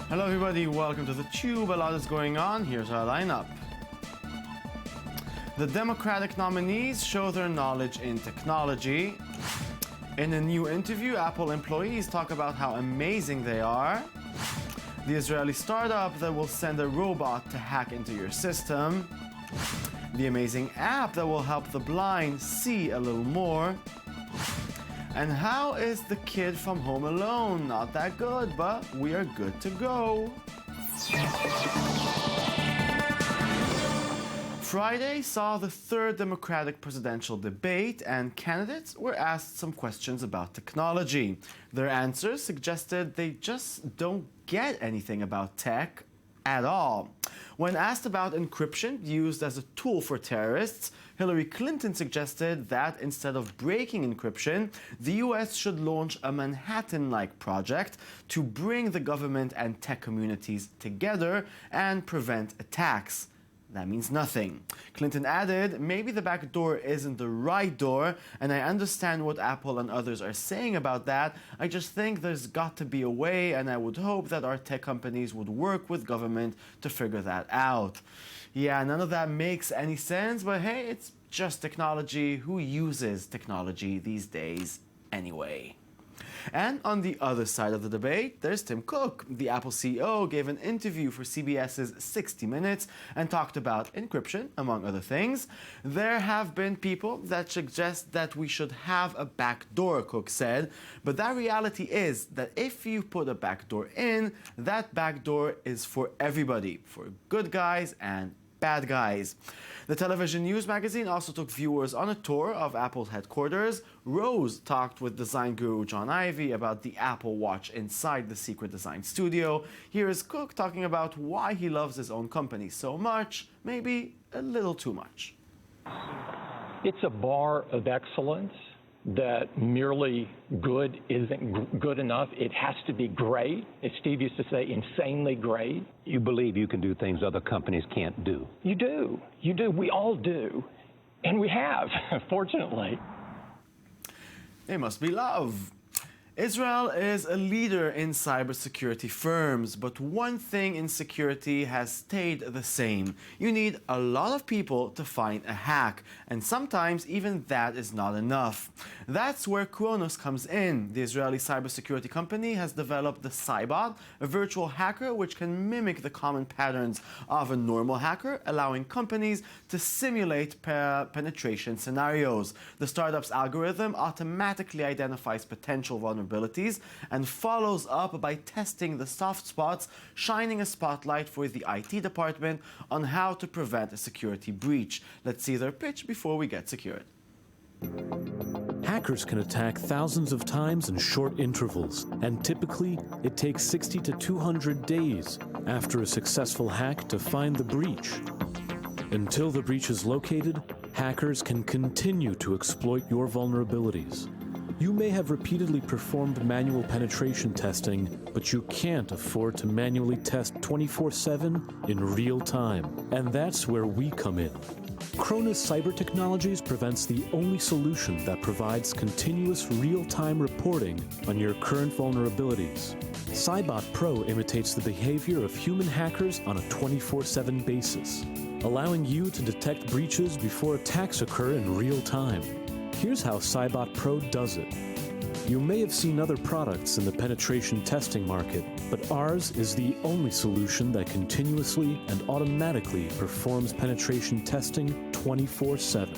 Hello everybody, welcome to the Tube. A lot is going on. Here's our lineup. The Democratic nominees show their knowledge in technology. In a new interview, Apple employees talk about how amazing they are. The Israeli startup that will send a robot to hack into your system. The amazing app that will help the blind see a little more. And how is the kid from Home Alone? Not that good, but we are good to go. Friday saw the third Democratic presidential debate, and candidates were asked some questions about technology. Their answers suggested they just don't get anything about tech at all. When asked about encryption used as a tool for terrorists, Hillary Clinton suggested that instead of breaking encryption, the US should launch a Manhattan-like project to bring the government and tech communities together and prevent attacks. That means nothing. Clinton added, maybe the back door isn't the right door, and I understand what Apple and others are saying about that. I just think there's got to be a way, and I would hope that our tech companies would work with government to figure that out. Yeah, none of that makes any sense, but hey, it's just technology. Who uses technology these days anyway? And on the other side of the debate, there's Tim Cook. The Apple CEO gave an interview for CBS's 60 Minutes and talked about encryption, among other things. There have been people that suggest that we should have a backdoor, Cook said, but that reality is that if you put a backdoor in, that backdoor is for everybody, for good guys and bad guys. The television news magazine also took viewers on a tour of Apple's headquarters. Rose talked with design guru John Ivey about the Apple Watch inside the secret design studio. Here is Cook talking about why he loves his own company so much, maybe a little too much. It's a bar of excellence that merely good isn't good enough. It has to be great. As Steve used to say, insanely great. You believe you can do things other companies can't do. You do. You do. We all do. And we have, fortunately. It must be love. Israel is a leader in cybersecurity firms, but one thing in security has stayed the same. You need a lot of people to find a hack, and sometimes even that is not enough. That's where Kronos comes in. The Israeli cybersecurity company has developed the Cybot, a virtual hacker which can mimic the common patterns of a normal hacker, allowing companies to simulate penetration scenarios. The startup's algorithm automatically identifies potential vulnerabilities and follows up by testing the soft spots, shining a spotlight for the IT department on how to prevent a security breach. Let's see their pitch before we get secured. Hackers can attack thousands of times in short intervals, and typically it takes 60 to 200 days after a successful hack to find the breach. Until the breach is located, hackers can continue to exploit your vulnerabilities. You may have repeatedly performed manual penetration testing, but you can't afford to manually test 24/7 in real time. And that's where we come in. Kronos Cyber Technologies presents the only solution that provides continuous real-time reporting on your current vulnerabilities. Cybot Pro imitates the behavior of human hackers on a 24/7 basis, allowing you to detect breaches before attacks occur in real time. Here's how Cybot Pro does it. You may have seen other products in the penetration testing market, but ours is the only solution that continuously and automatically performs penetration testing 24/7.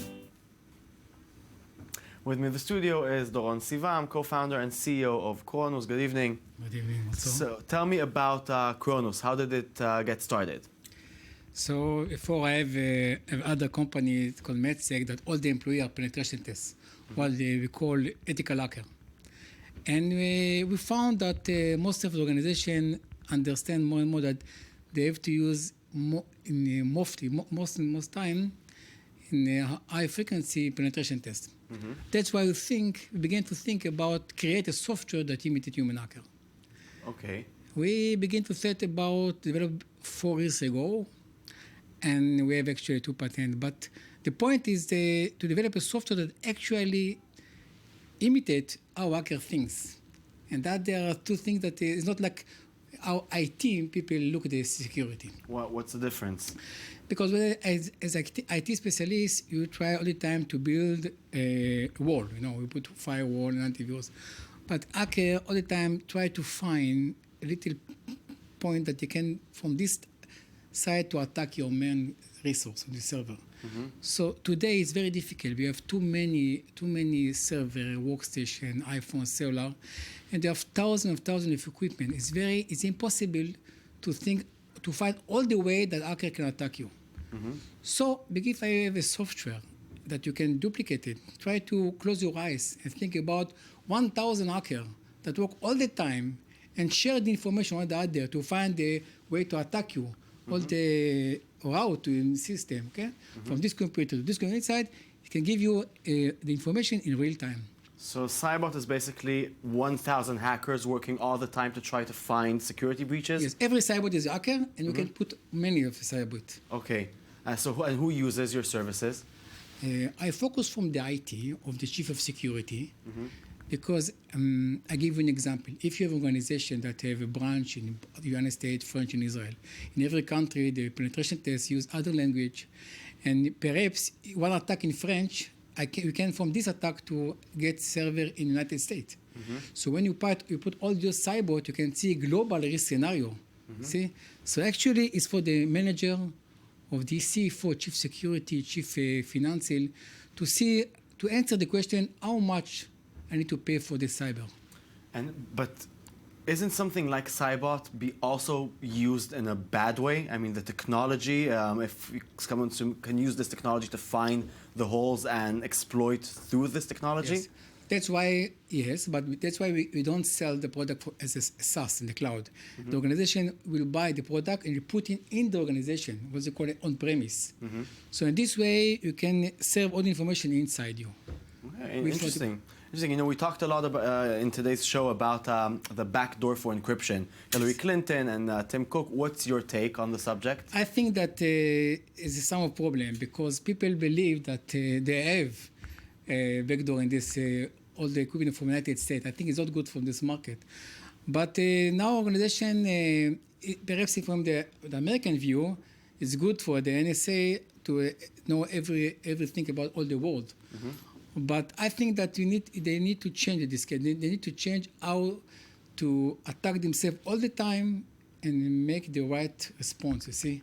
With me in the studio is Doron Sivam, co-founder and CEO of Kronos. Good evening. Good evening. So tell me about Kronos. How did it get started? So before I have other company called MedSec that all the employees are penetration tests, what we call ethical hacker. And we found that most of the organization understand more and more that they have to use most time in high frequency penetration tests. That's why we began to think about create a software that imitates human hacker. Okay. We began to develop 4 years ago. and we have actually 2 patents. But the point is to develop a software that actually imitate how hacker thinks. And that there are 2 things that is not like how IT people look at the security. What's the difference? Because as IT specialist, you try all the time to build a wall. We put firewall and antivirus. But hacker all the time try to find a little point that you can, from this side, to attack your main resource on the server. So today it's very difficult. We have too many server, workstation, iPhone, cellular, and there are thousands of equipment. It's impossible to find all the way that hacker can attack you. So if I have a software that you can duplicate it, try to close your eyes and think about 1,000 hackers that work all the time and share the information out there to find the way to attack you, all the route in the system, okay? From this computer to this computer inside, it can give you the information in real time. So Cybot is basically 1,000 hackers working all the time to try to find security breaches? Yes, every Cybot is a hacker, and we can put many of Cybot. Okay. And who uses your services? I focus from the IT of the chief of security, because I give you an example. If you have an organization that have a branch in the United States, French, and Israel, in every country the penetration tests use other language, and perhaps one attack in French, we can from this attack to get server in the United States. So when you put all your Cybot, you can see global risk scenario. See, so actually it's for the manager of the CFO, chief security, chief financial, to answer the question how much I need to pay for the cyber. But isn't something like Cybot be also used in a bad way? I mean, the technology, if someone can use this technology to find the holes and exploit through this technology? Yes. That's why, but that's why we don't sell the product as a SaaS in the cloud. The organization will buy the product and you put it in the organization, what they call it on-premise. So in this way, you can serve all the information inside you. Okay, interesting. We talked a lot about, in today's show about the backdoor for encryption. Hillary Clinton and Tim Cook. What's your take on the subject? I think that is some problem because people believe that they have backdoor in this all the equipment from the United States. I think it's not good for this market. But now organization, perhaps from the American view, it's good for the NSA to know everything about all the world. But I think that they need to change this. They need to change how to attack themselves all the time and make the right response, you see.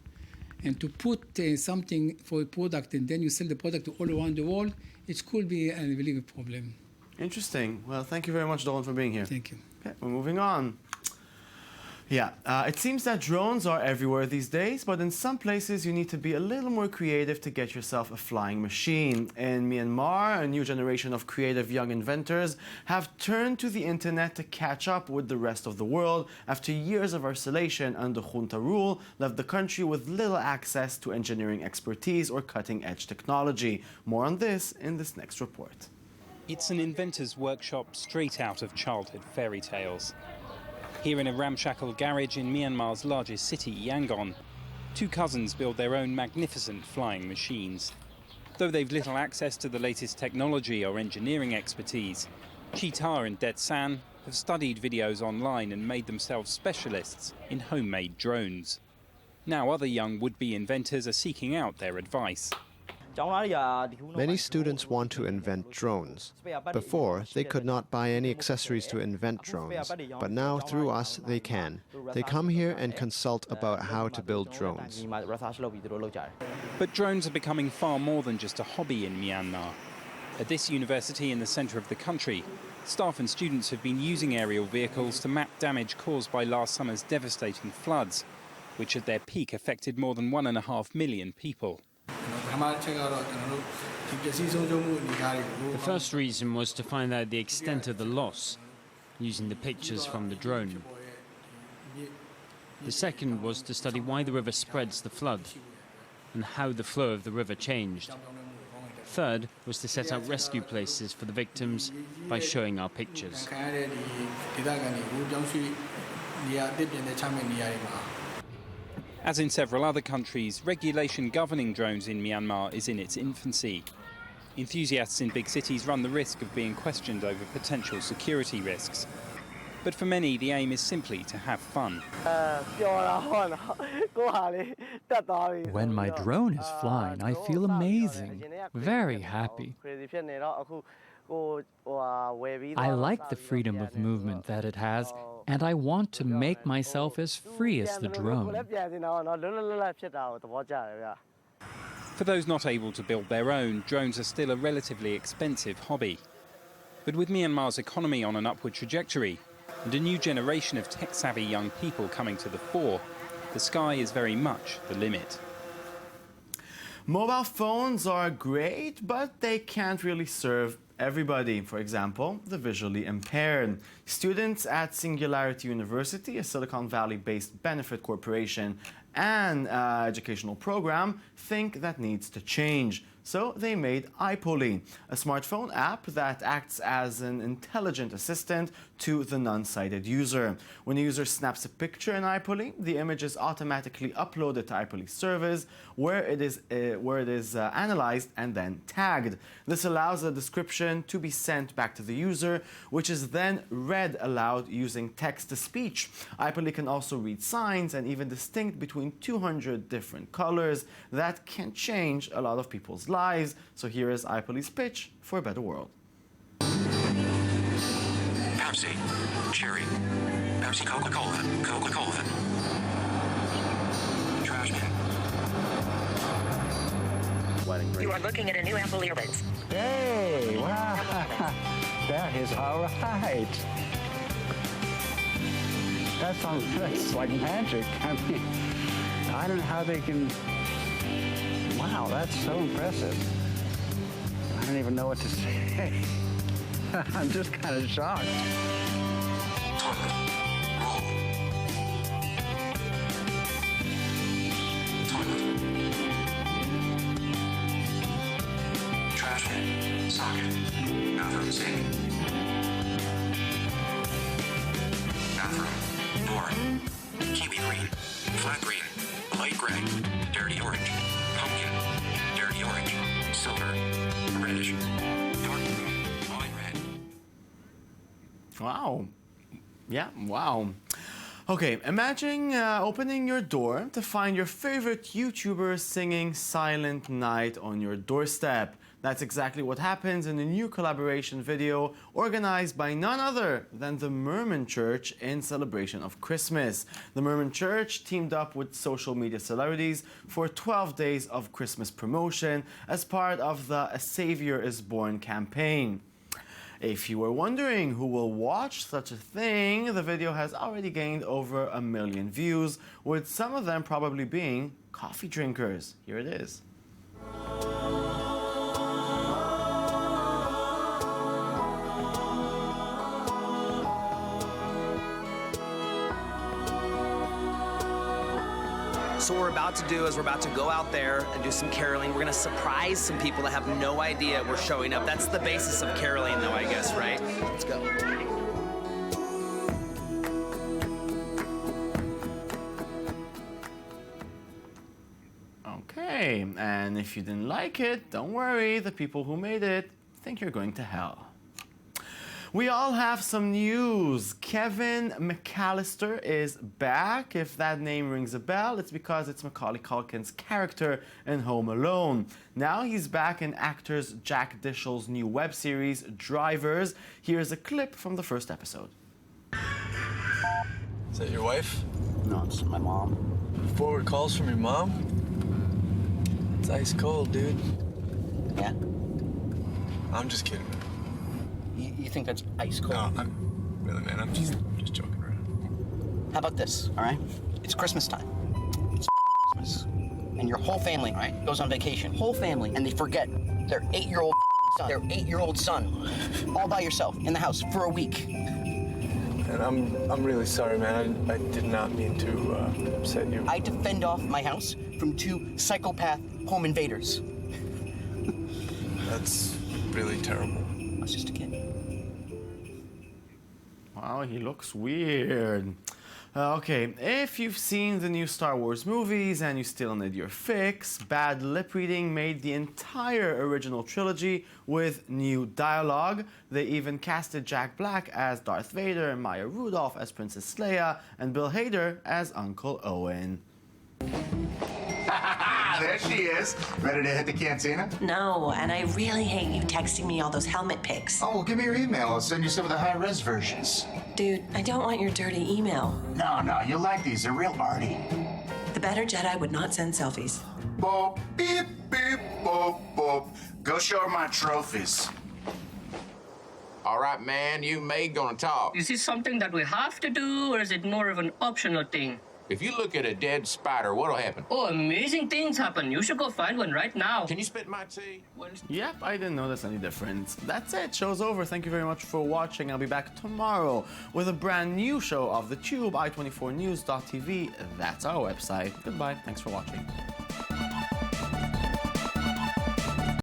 And to put something for a product and then you sell the product all around the world, it could be, I believe, a problem. Interesting. Well, thank you very much, Dolan, for being here. Thank you. Okay, we're moving on. Yeah, it seems that drones are everywhere these days, but in some places you need to be a little more creative to get yourself a flying machine. In Myanmar, a new generation of creative young inventors have turned to the internet to catch up with the rest of the world after years of isolation under junta rule left the country with little access to engineering expertise or cutting-edge technology. More on this in this next report. It's an inventor's workshop straight out of childhood fairy tales. Here in a ramshackle garage in Myanmar's largest city, Yangon, 2 cousins build their own magnificent flying machines. Though they've little access to the latest technology or engineering expertise, Cheetah and Detsan have studied videos online and made themselves specialists in homemade drones. Now other young would-be inventors are seeking out their advice. Many students want to invent drones. Before, they could not buy any accessories to invent drones, but now through us they can. They come here and consult about how to build drones. But drones are becoming far more than just a hobby in Myanmar. At this university in the centre of the country, staff and students have been using aerial vehicles to map damage caused by last summer's devastating floods, which at their peak affected more than 1.5 million people. The first reason was to find out the extent of the loss, using the pictures from the drone. The second was to study why the river spreads the flood and how the flow of the river changed. Third was to set out rescue places for the victims by showing our pictures. As in several other countries, regulation governing drones in Myanmar is in its infancy. Enthusiasts in big cities run the risk of being questioned over potential security risks. But for many, the aim is simply to have fun. When my drone is flying, I feel amazing, very happy. I like the freedom of movement that it has, and I want to make myself as free as the drone. For those not able to build their own, drones are still a relatively expensive hobby. But with Myanmar's economy on an upward trajectory, and a new generation of tech-savvy young people coming to the fore, the sky is very much the limit. Mobile phones are great, but they can't really serve everybody. For example, the visually impaired. Students at Singularity University, a Silicon Valley-based benefit corporation and educational program, think that needs to change. So they made iPoli, a smartphone app that acts as an intelligent assistant to the non-sighted user. When a user snaps a picture in iPoli, the image is automatically uploaded to iPoli's servers, where it is analyzed and then tagged. This allows a description to be sent back to the user, which is then read aloud using text-to-speech. iPoli can also read signs and even distinguish between 200 different colors that can change a lot of people's lives. So here is iPoli's pitch for a better world. Pepsi, cherry, Pepsi, Coca-Cola, Coca-Cola. Trash bin. You are looking at a new Apple earbuds. Hey, wow, that is all right. That's like magic. I mean, I don't know how they can. Wow, that's so impressive. I don't even know what to say. I'm just kind of shocked. Toilet, roll. Toilet. Trash bin, socket, bathroom sink. Bathroom, door, kiwi green, flat green, light gray, dirty orange, pumpkin, dirty orange, silver, reddish, dark blue, wine red. Wow. Yeah, wow. Okay, imagine opening your door to find your favorite YouTuber singing Silent Night on your doorstep. That's exactly what happens in a new collaboration video organized by none other than the Merman Church in celebration of Christmas. The Merman Church teamed up with social media celebrities for 12 days of Christmas promotion as part of the A Savior is Born campaign. If you were wondering who will watch such a thing, the video has already gained over 1 million views, with some of them probably being coffee drinkers. Here it is. So what we're about to do is we're about to go out there and do some caroling. We're gonna surprise some people that have no idea we're showing up. That's the basis of caroling though, I guess, right? Let's go. Okay, and if you didn't like it, don't worry, the people who made it think you're going to hell. We all have some news. Kevin McAllister is back. If that name rings a bell, it's because it's Macaulay Culkin's character in Home Alone. Now he's back in actors Jack Dishel's new web series, Drivers. Here's a clip from the first episode. Is that your wife? No, it's my mom. Forward calls from your mom? It's ice cold, dude. Yeah? I'm just kidding. You think that's ice cold? No, I'm just joking around. How about this, all right? It's Christmas time. It's Christmas. And your whole family, all right, goes on vacation. Whole family, and they forget their 8-year-old son. Their 8-year-old son. All by yourself in the house for a week. And I'm really sorry, man. I did not mean to upset you. I had to fend off my house from 2 psychopath home invaders. That's really terrible. I was just a kid. Wow, he looks weird. Okay, if you've seen the new Star Wars movies and you still need your fix, bad lip reading made the entire original trilogy with new dialogue. They even casted Jack Black as Darth Vader, and Maya Rudolph as Princess Leia, and Bill Hader as Uncle Owen. There she is. Ready to hit the cantina? No, and I really hate you texting me all those helmet pics. Oh, well, give me your email. I'll send you some of the high-res versions. Dude, I don't want your dirty email. No, you'll like these. They're real arty. The better Jedi would not send selfies. Boop, beep, beep, boop, boop. Go show her my trophies. All right, man, you and May gonna talk. Is this something that we have to do, or is it more of an optional thing? If you look at a dead spider, what'll happen? Oh, amazing things happen. You should go find one right now. Can you spit my tea? Yep, I didn't notice any difference. That's it, show's over. Thank you very much for watching. I'll be back tomorrow with a brand new show of the Tube, i24news.tv. That's our website. Goodbye, thanks for watching.